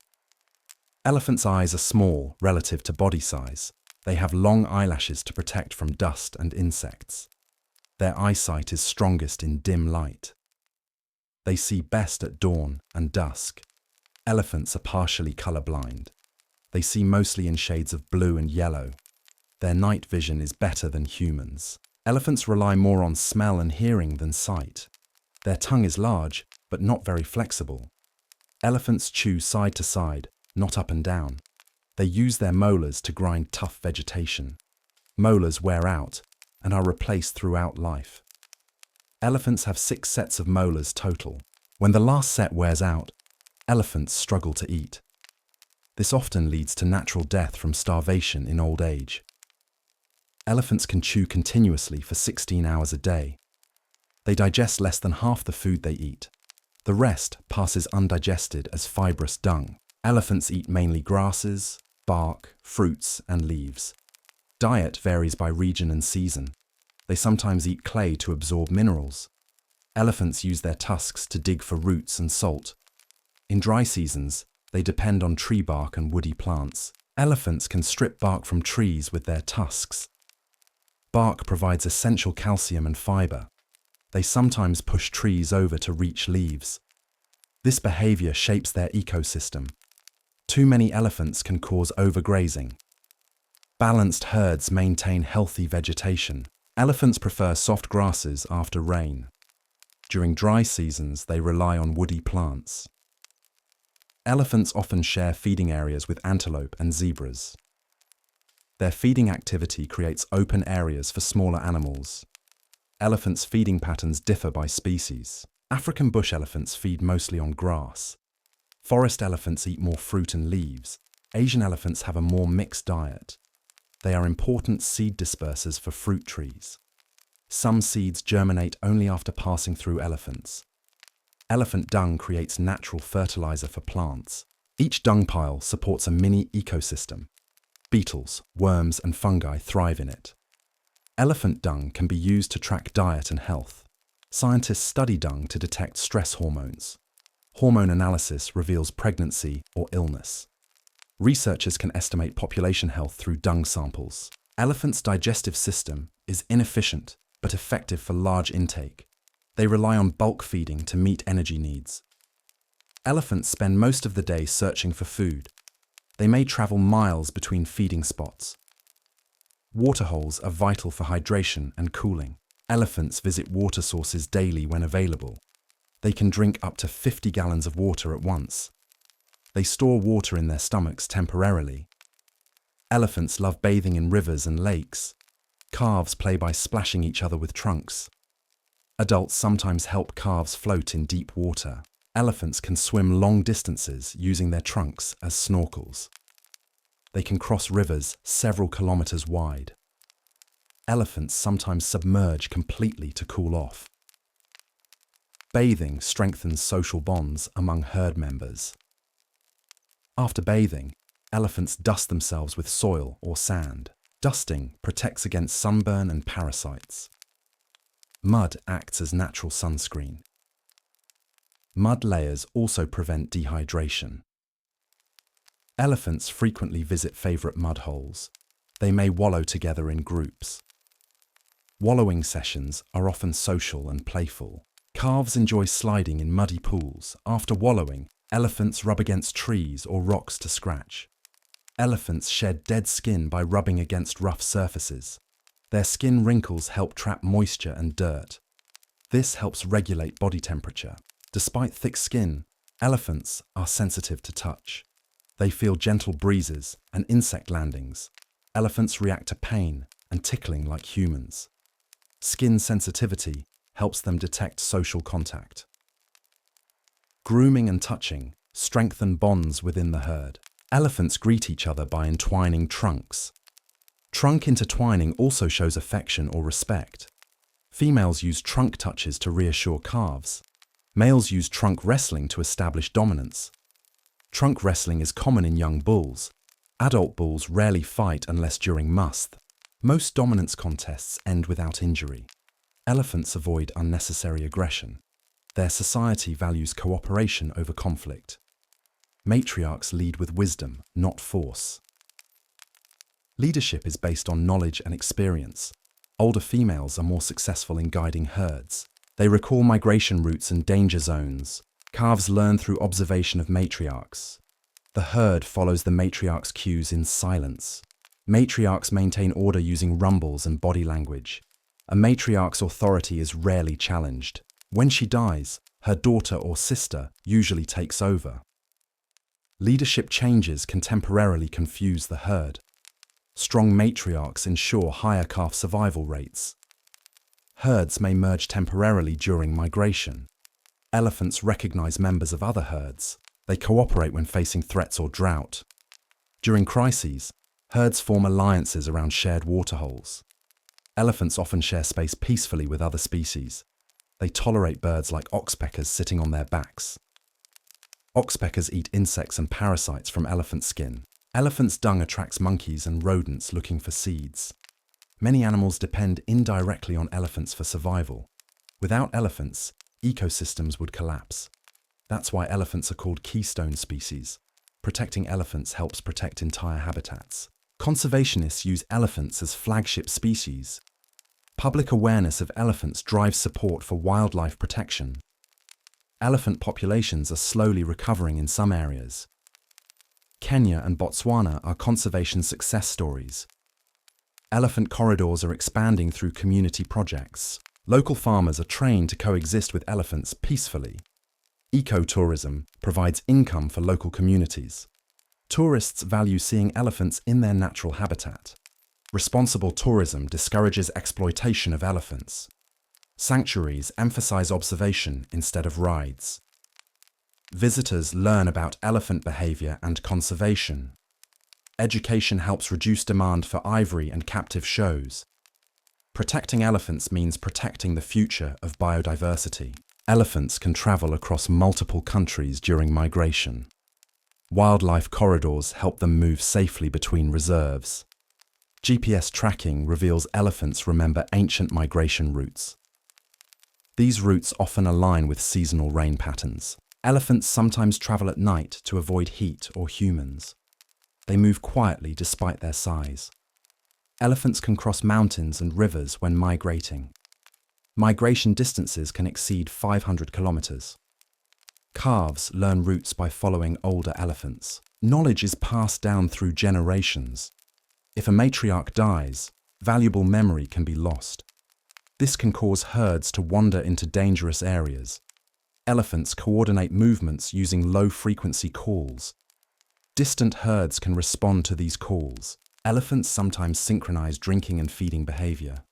S1: Elephants' eyes are small relative to body size. They have long eyelashes to protect from dust and insects. Their eyesight is strongest in dim light. They see best at dawn and dusk. Elephants are partially colorblind. They see mostly in shades of blue and yellow. Their night vision is better than humans. Elephants rely more on smell and hearing than sight. Their tongue is large, but not very flexible. Elephants chew side to side, not up and down. They use their molars to grind tough vegetation. Molars wear out and are replaced throughout life. Elephants have 6 sets of molars total. When the last set wears out, elephants struggle to eat. This often leads to natural death from starvation in old age. Elephants can chew continuously for 16 hours a day. They digest less than half the food they eat. The rest passes undigested as fibrous dung. Elephants eat mainly grasses, bark, fruits, and leaves. Diet varies by region and season. They sometimes eat clay to absorb minerals. Elephants use their tusks to dig for roots and salt. In dry seasons, they depend on tree bark and woody plants. Elephants can strip bark from trees with their tusks. Bark provides essential calcium and fiber. They sometimes push trees over to reach leaves. This behavior shapes their ecosystem. Too many elephants can cause overgrazing. Balanced herds maintain healthy vegetation. Elephants prefer soft grasses after rain. During dry seasons, they rely on woody plants. Elephants often share feeding areas with antelope and zebras. Their feeding activity creates open areas for smaller animals. Elephants' feeding patterns differ by species. African bush elephants feed mostly on grass. Forest elephants eat more fruit and leaves. Asian elephants have a more mixed diet. They are important seed dispersers for fruit trees. Some seeds germinate only after passing through elephants. Elephant dung creates natural fertilizer for plants. Each dung pile supports a mini ecosystem. Beetles, worms, and fungi thrive in it. Elephant dung can be used to track diet and health. Scientists study dung to detect stress hormones. Hormone analysis reveals pregnancy or illness. Researchers can estimate population health through dung samples. Elephants' digestive system is inefficient but effective for large intake. They rely on bulk feeding to meet energy needs. Elephants spend most of the day searching for food. They may travel miles between feeding spots. Waterholes are vital for hydration and cooling. Elephants visit water sources daily when available. They can drink up to 50 gallons of water at once. They store water in their stomachs temporarily. Elephants love bathing in rivers and lakes. Calves play by splashing each other with trunks. Adults sometimes help calves float in deep water. Elephants can swim long distances using their trunks as snorkels. They can cross rivers several kilometers wide. Elephants sometimes submerge completely to cool off. Bathing strengthens social bonds among herd members. After bathing, elephants dust themselves with soil or sand. Dusting protects against sunburn and parasites. Mud acts as natural sunscreen. Mud layers also prevent dehydration. Elephants frequently visit favorite mud holes. They may wallow together in groups. Wallowing sessions are often social and playful. Calves enjoy sliding in muddy pools. After wallowing, elephants rub against trees or rocks to scratch. Elephants shed dead skin by rubbing against rough surfaces. Their skin wrinkles help trap moisture and dirt. This helps regulate body temperature. Despite thick skin, elephants are sensitive to touch. They feel gentle breezes and insect landings. Elephants react to pain and tickling like humans. Skin sensitivity helps them detect social contact. Grooming and touching strengthen bonds within the herd. Elephants greet each other by entwining trunks. Trunk intertwining also shows affection or respect. Females use trunk touches to reassure calves. Males use trunk wrestling to establish dominance. Trunk wrestling is common in young bulls. Adult bulls rarely fight unless during must. Most dominance contests end without injury. Elephants avoid unnecessary aggression. Their society values cooperation over conflict. Matriarchs lead with wisdom, not force. Leadership is based on knowledge and experience. Older females are more successful in guiding herds. They recall migration routes and danger zones. Calves learn through observation of matriarchs. The herd follows the matriarch's cues in silence. Matriarchs maintain order using rumbles and body language. A matriarch's authority is rarely challenged. When she dies, her daughter or sister usually takes over. Leadership changes can temporarily confuse the herd. Strong matriarchs ensure higher calf survival rates. Herds may merge temporarily during migration. Elephants recognize members of other herds. They cooperate when facing threats or drought. During crises, herds form alliances around shared waterholes. Elephants often share space peacefully with other species. They tolerate birds like oxpeckers sitting on their backs. Oxpeckers eat insects and parasites from elephant skin. Elephants' dung attracts monkeys and rodents looking for seeds. Many animals depend indirectly on elephants for survival. Without elephants, ecosystems would collapse. That's why elephants are called keystone species. Protecting elephants helps protect entire habitats. Conservationists use elephants as flagship species. Public awareness of elephants drives support for wildlife protection. Elephant populations are slowly recovering in some areas. Kenya and Botswana are conservation success stories. Elephant corridors are expanding through community projects. Local farmers are trained to coexist with elephants peacefully. Ecotourism provides income for local communities. Tourists value seeing elephants in their natural habitat. Responsible tourism discourages exploitation of elephants. Sanctuaries emphasize observation instead of rides. Visitors learn about elephant behavior and conservation. Education helps reduce demand for ivory and captive shows. Protecting elephants means protecting the future of biodiversity. Elephants can travel across multiple countries during migration. Wildlife corridors help them move safely between reserves. GPS tracking reveals elephants remember ancient migration routes. These routes often align with seasonal rain patterns. Elephants sometimes travel at night to avoid heat or humans. They move quietly despite their size. Elephants can cross mountains and rivers when migrating. Migration distances can exceed 500 kilometers. Calves learn routes by following older elephants. Knowledge is passed down through generations. If a matriarch dies, valuable memory can be lost. This can cause herds to wander into dangerous areas. Elephants coordinate movements using low-frequency calls. Distant herds can respond to these calls. Elephants sometimes synchronize drinking and feeding behavior.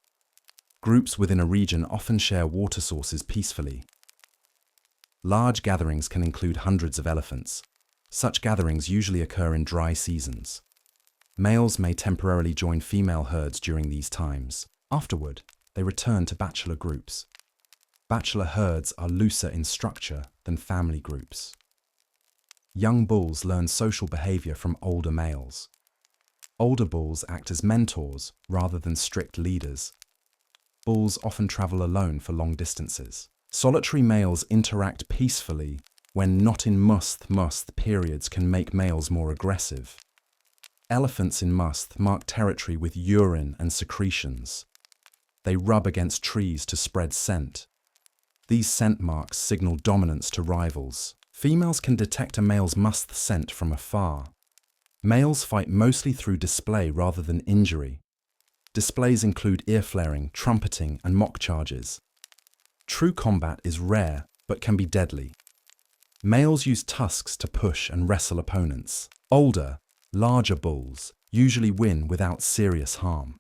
S1: Groups within a region often share water sources peacefully. Large gatherings can include hundreds of elephants. Such gatherings usually occur in dry seasons. Males may temporarily join female herds during these times. Afterward, they return to bachelor groups. Bachelor herds are looser in structure than family groups. Young bulls learn social behavior from older males. Older bulls act as mentors rather than strict leaders. Bulls often travel alone for long distances. Solitary males interact peacefully when not in must periods can make males more aggressive. Elephants in must mark territory with urine and secretions. They rub against trees to spread scent. These scent marks signal dominance to rivals. Females can detect a male's must scent from afar. Males fight mostly through display rather than injury. Displays include ear flaring, trumpeting, and mock charges. True combat is rare, but can be deadly. Males use tusks to push and wrestle opponents. Older, larger bulls usually win without serious harm.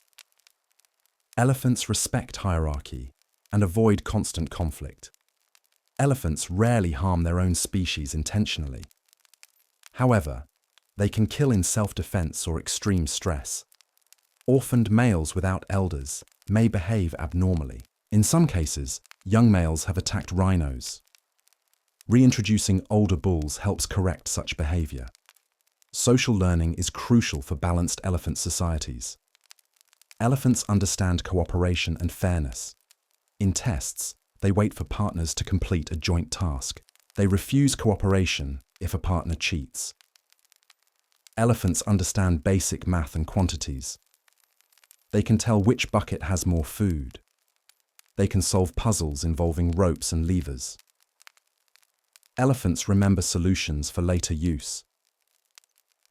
S1: Elephants respect hierarchy and avoid constant conflict. Elephants rarely harm their own species intentionally. However, they can kill in self-defense or extreme stress. Orphaned males without elders may behave abnormally. In some cases, young males have attacked rhinos. Reintroducing older bulls helps correct such behavior. Social learning is crucial for balanced elephant societies. Elephants understand cooperation and fairness. In tests, they wait for partners to complete a joint task. They refuse cooperation if a partner cheats. Elephants understand basic math and quantities. They can tell which bucket has more food. They can solve puzzles involving ropes and levers. Elephants remember solutions for later use.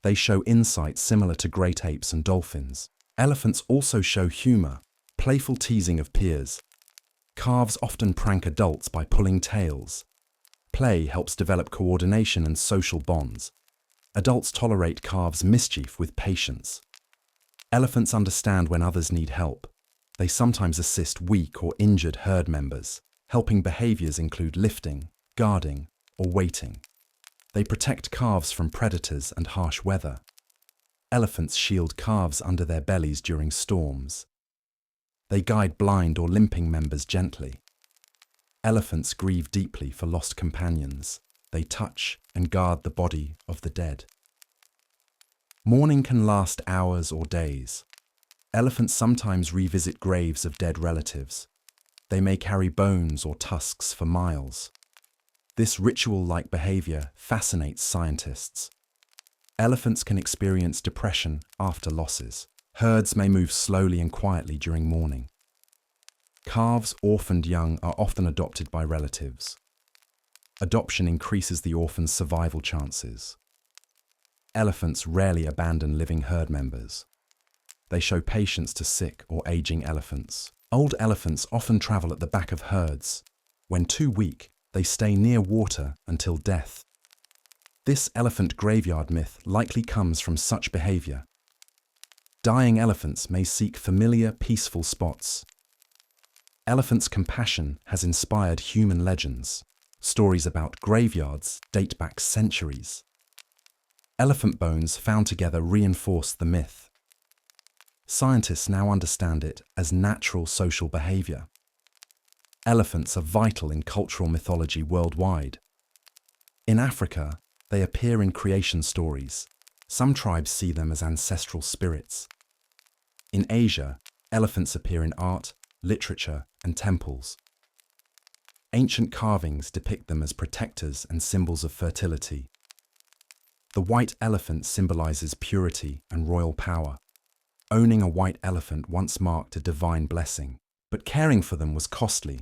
S1: They show insight similar to great apes and dolphins. Elephants also show humor, playful teasing of peers. Calves often prank adults by pulling tails. Play helps develop coordination and social bonds. Adults tolerate calves' mischief with patience. Elephants understand when others need help. They sometimes assist weak or injured herd members. Helping behaviors include lifting, guarding, or waiting. They protect calves from predators and harsh weather. Elephants shield calves under their bellies during storms. They guide blind or limping members gently. Elephants grieve deeply for lost companions. They touch and guard the body of the dead. Mourning can last hours or days. Elephants sometimes revisit graves of dead relatives. They may carry bones or tusks for miles. This ritual-like behavior fascinates scientists. Elephants can experience depression after losses. Herds may move slowly and quietly during mourning. Calves orphaned young are often adopted by relatives. Adoption increases the orphan's survival chances. Elephants rarely abandon living herd members. They show patience to sick or aging elephants. Old elephants often travel at the back of herds. When too weak, they stay near water until death. This elephant graveyard myth likely comes from such behavior. Dying elephants may seek familiar, peaceful spots. Elephants' compassion has inspired human legends. Stories about graveyards date back centuries. Elephant bones found together reinforce the myth. Scientists now understand it as natural social behavior. Elephants are vital in cultural mythology worldwide. In Africa, they appear in creation stories. Some tribes see them as ancestral spirits. In Asia, elephants appear in art, literature, and temples. Ancient carvings depict them as protectors and symbols of fertility. The white elephant symbolizes purity and royal power. Owning a white elephant once marked a divine blessing, but caring for them was costly.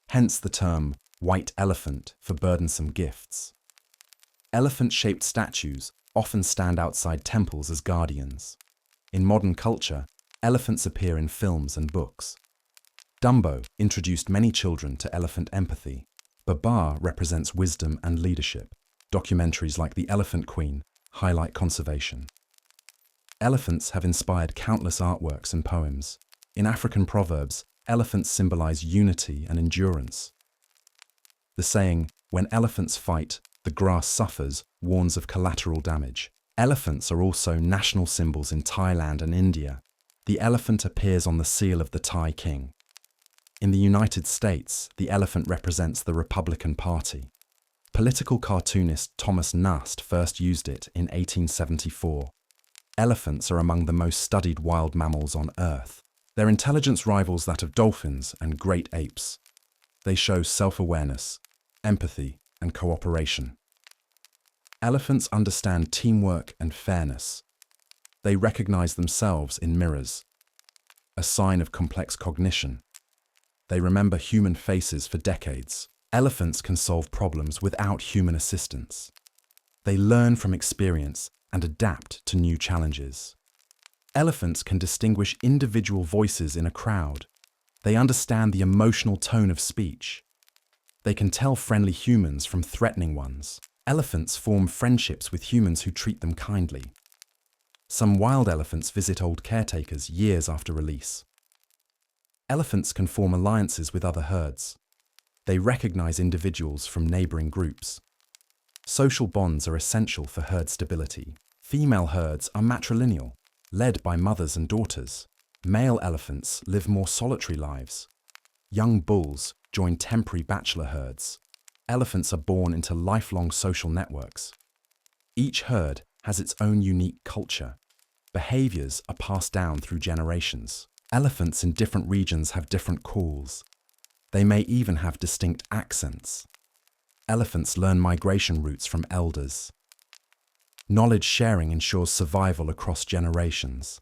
S1: Hence the term white elephant for burdensome gifts. Elephant-shaped statues often stand outside temples as guardians. In modern culture, elephants appear in films and books. Dumbo introduced many children to elephant empathy. Babar represents wisdom and leadership. Documentaries like The Elephant Queen highlight conservation. Elephants have inspired countless artworks and poems. In African proverbs, elephants symbolize unity and endurance. The saying, "When elephants fight, the grass suffers," warns of collateral damage. Elephants are also national symbols in Thailand and India. The elephant appears on the seal of the Thai king. In the United States, the elephant represents the Republican Party. Political cartoonist Thomas Nast first used it in 1874. Elephants are among the most studied wild mammals on Earth. Their intelligence rivals that of dolphins and great apes. They show self-awareness, empathy, and cooperation. Elephants understand teamwork and fairness. They recognize themselves in mirrors, a sign of complex cognition. They remember human faces for decades. Elephants can solve problems without human assistance. They learn from experience and adapt to new challenges. Elephants can distinguish individual voices in a crowd. They understand the emotional tone of speech. They can tell friendly humans from threatening ones. Elephants form friendships with humans who treat them kindly. Some wild elephants visit old caretakers years after release. Elephants can form alliances with other herds. They recognize individuals from neighboring groups. Social bonds are essential for herd stability. Female herds are matrilineal, led by mothers and daughters. Male elephants live more solitary lives. Young bulls join temporary bachelor herds. Elephants are born into lifelong social networks. Each herd has its own unique culture. Behaviors are passed down through generations. Elephants in different regions have different calls. They may even have distinct accents. Elephants learn migration routes from elders. Knowledge sharing ensures survival across generations.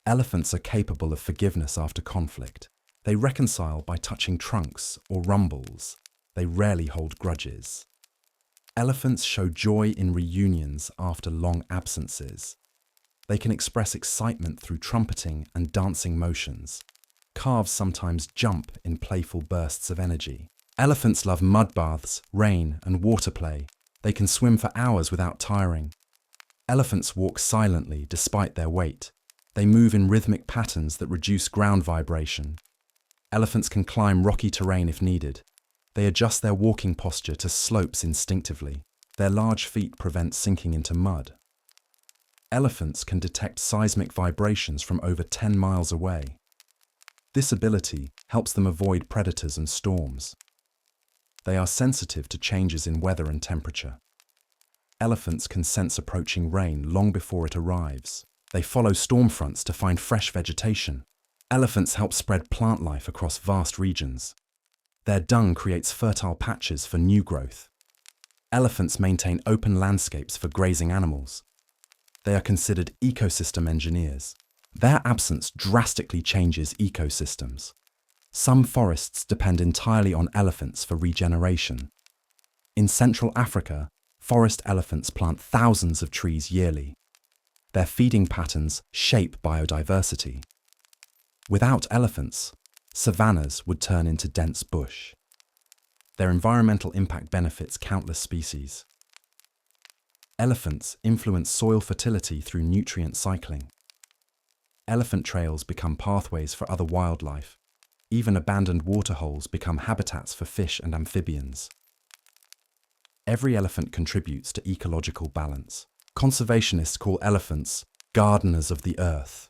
S1: Elephants are capable of forgiveness after conflict. They reconcile by touching trunks or rumbles. They rarely hold grudges. Elephants show joy in reunions after long absences. They can express excitement through trumpeting and dancing motions. Calves sometimes jump in playful bursts of energy. Elephants love mud baths, rain, and water play. They can swim for hours without tiring. Elephants walk silently despite their weight. They move in rhythmic patterns that reduce ground vibration. Elephants can climb rocky terrain if needed. They adjust their walking posture to slopes instinctively. Their large feet prevent sinking into mud. Elephants can detect seismic vibrations from over 10 miles away. This ability helps them avoid predators and storms. They are sensitive to changes in weather and temperature. Elephants can sense approaching rain long before it arrives. They follow storm fronts to find fresh vegetation. Elephants help spread plant life across vast regions. Their dung creates fertile patches for new growth. Elephants maintain open landscapes for grazing animals. They are considered ecosystem engineers. Their absence drastically changes ecosystems. Some forests depend entirely on elephants for regeneration. In Central Africa, forest elephants plant thousands of trees yearly. Their feeding patterns shape biodiversity. Without elephants, savannas would turn into dense bush. Their environmental impact benefits countless species. Elephants influence soil fertility through nutrient cycling. Elephant trails become pathways for other wildlife. Even abandoned waterholes become habitats for fish and amphibians. Every elephant contributes to ecological balance. Conservationists call elephants gardeners of the earth.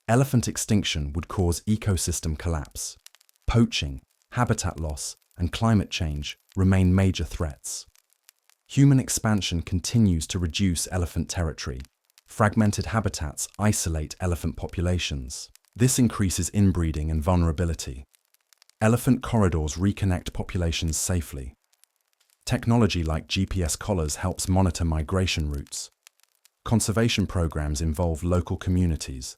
S1: Elephant extinction would cause ecosystem collapse. Poaching, habitat loss, and climate change remain major threats. Human expansion continues to reduce elephant territory. Fragmented habitats isolate elephant populations. This increases inbreeding and vulnerability. Elephant corridors reconnect populations safely. Technology like GPS collars helps monitor migration routes. Conservation programs involve local communities.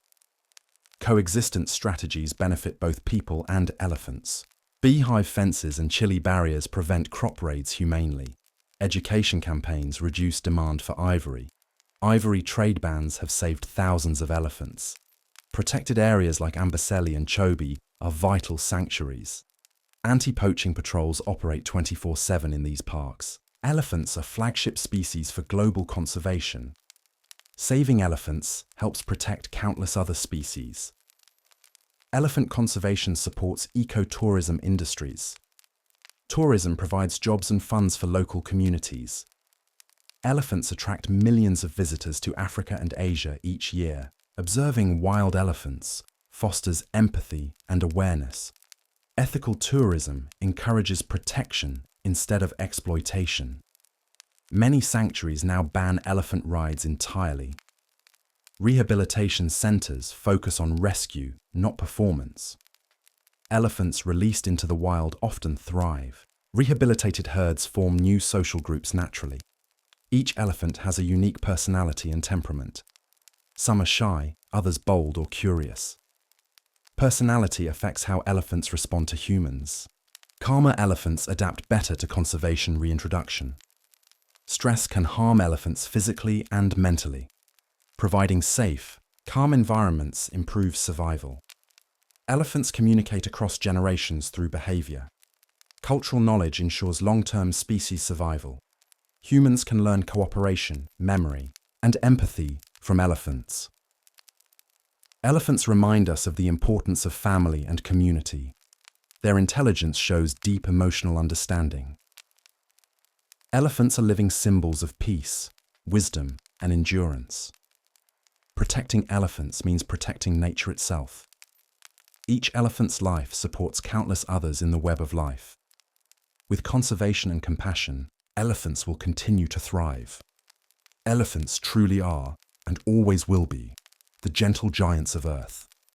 S1: Coexistence strategies benefit both people and elephants. Beehive fences and chili barriers prevent crop raids humanely. Education campaigns reduce demand for ivory. Ivory trade bans have saved thousands of elephants. Protected areas like Amboseli and Chobe are vital sanctuaries. Anti-poaching patrols operate 24/7 in these parks. Elephants are flagship species for global conservation. Saving elephants helps protect countless other species. Elephant conservation supports ecotourism industries. Tourism provides jobs and funds for local communities. Elephants attract millions of visitors to Africa and Asia each year. Observing wild elephants fosters empathy and awareness. Ethical tourism encourages protection instead of exploitation. Many sanctuaries now ban elephant rides entirely. Rehabilitation centers focus on rescue, not performance. Elephants released into the wild often thrive. Rehabilitated herds form new social groups naturally. Each elephant has a unique personality and temperament. Some are shy, others bold or curious. Personality affects how elephants respond to humans. Calmer elephants adapt better to conservation reintroduction. Stress can harm elephants physically and mentally. Providing safe, calm environments improves survival. Elephants communicate across generations through behavior. Cultural knowledge ensures long-term species survival. Humans can learn cooperation, memory, and empathy from elephants. Elephants remind us of the importance of family and community. Their intelligence shows deep emotional understanding. Elephants are living symbols of peace, wisdom, and endurance. Protecting elephants means protecting nature itself. Each elephant's life supports countless others in the web of life. With conservation and compassion, elephants will continue to thrive. Elephants truly are, and always will be, the gentle giants of Earth.